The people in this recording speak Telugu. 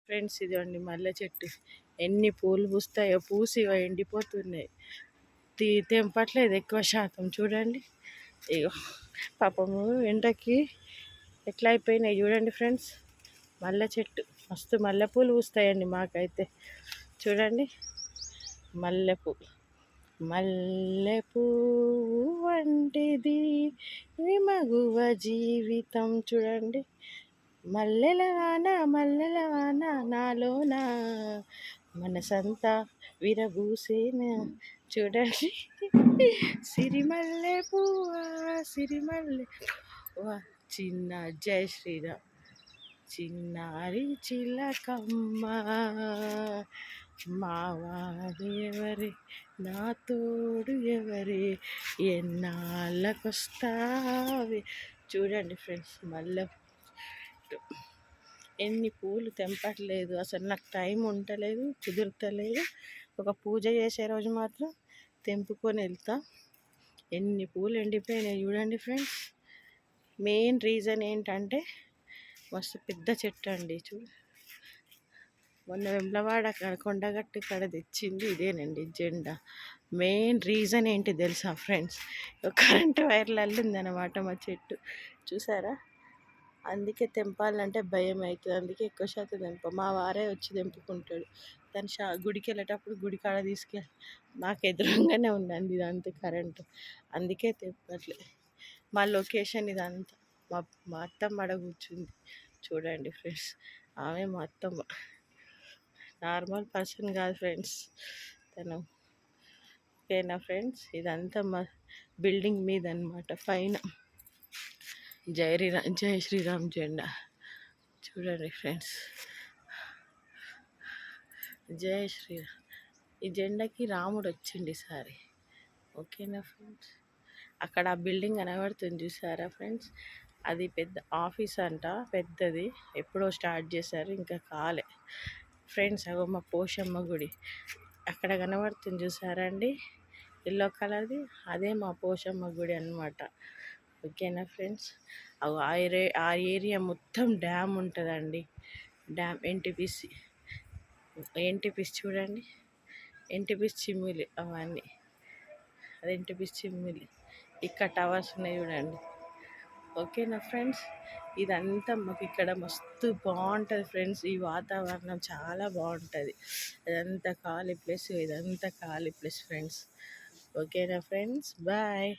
ఫ్రెండ్స్ ఇదిగోండి మల్లె చెట్టు ఎన్ని పూలు పూస్తాయో, పూసి ఎండిపోతున్నాయి. తెంపట్లేదు ఎక్కువ శాతం. చూడండి ఇగో పాపము ఎండకి ఎట్లా అయిపోయినాయి చూడండి ఫ్రెండ్స్. మల్లె చెట్టు మస్తు మల్లెపూలు పూస్తాయండి మాకైతే. చూడండి మల్లెపూ మల్లెపూ వంటిది మగువ జీవితం. చూడండి మల్లెల వాన నాలోన మనసంతా విరబూసేన. చూడండి సిరిమల్లె పువ్వా సిరిమల్లె పువ్వా చిన్న జై శ్రీరామ్ చిన్నారి చిలకమ్మ మావాడు ఎవరే నా తోడు ఎవరే ఎన్నాళ్ళకొస్తావే. చూడండి ఫ్రెండ్స్ మల్లె ఎన్ని పూలు తెంపట్లేదు. అసలు నాకు టైం ఉండలేదు, కుదురుతలేదు. ఒక పూజ చేసే రోజు మాత్రం తెంపుకొని వెళ్తా. ఎన్ని పూలు ఎండిపోయినాయి చూడండి ఫ్రెండ్స్. మెయిన్ రీజన్ ఏంటంటే మస్తు పెద్ద చెట్టు అండి. మొన్న వెమ్లవాడ కొండగట్టు కాడ తెచ్చింది ఇదేనండి జెండా. మెయిన్ రీజన్ ఏంటి తెలుసా ఫ్రెండ్స్, కరెంటు వైర్లు అల్లిందనమాట మా చెట్టు. చూసారా, అందుకే తెంపాలంటే భయం అవుతుంది. అందుకే ఎక్కువ శాతం మా వారే వచ్చి తెంపుకుంటాడు. దాని గుడికి వెళ్ళేటప్పుడు గుడి కాడ తీసుకెళ్ళి నాకు ఎదురుగానే ఉందండి ఇదంతా కరెంటు. అందుకే తెంపట్లే. మా లొకేషన్ ఇదంతా. మా అత్తమ్మ ఆడ కూర్చుంది చూడండి ఫ్రెండ్స్. ఆమె మా అత్తమ్మ, నార్మల్ పర్సన్ కాదు ఫ్రెండ్స్ తను. ఓకేనా ఫ్రెండ్స్, ఇదంతా మా బిల్డింగ్ మీద అనమాట, పైన జై శ్రీరామ్ జెండా. చూడండి ఫ్రెండ్స్, జై శ్రీరామ్. ఈ జెండాకి రాముడు వచ్చింది ఈసారి. ఓకేనా ఫ్రెండ్స్, అక్కడ ఆ బిల్డింగ్ కనబడుతుంది చూసారా ఫ్రెండ్స్, అది పెద్ద ఆఫీస్ అంట, పెద్దది. ఎప్పుడో స్టార్ట్ చేశారు, ఇంకా కాలే ఫ్రెండ్స్. అగో మా పోషమ్మ గుడి అక్కడ కనబడుతుంది చూసారా అండి, ఎల్లో కలర్ది, అదే మా పోషమ్మ గుడి అనమాట. ఓకేనా ఫ్రెండ్స్, ఆ ఏరియా మొత్తం డ్యామ్ ఉంటుందండి. డ్యామ్ ఎన్టీపీసీ చూడండి, ఎన్టీపీసీ చిమ్మిలి అవన్నీ, అది ఎన్టీపీసీ చిమ్మిలి. ఇక్కడ టవర్స్ ఉన్నాయి చూడండి. ఓకేనా ఫ్రెండ్స్, ఇదంతా మాకు ఇక్కడ మస్తు బాగుంటుంది ఫ్రెండ్స్. ఈ వాతావరణం చాలా బాగుంటుంది. ఇదంతా ఖాళీ ప్లేస్ ఫ్రెండ్స్. ఓకేనా ఫ్రెండ్స్, బాయ్.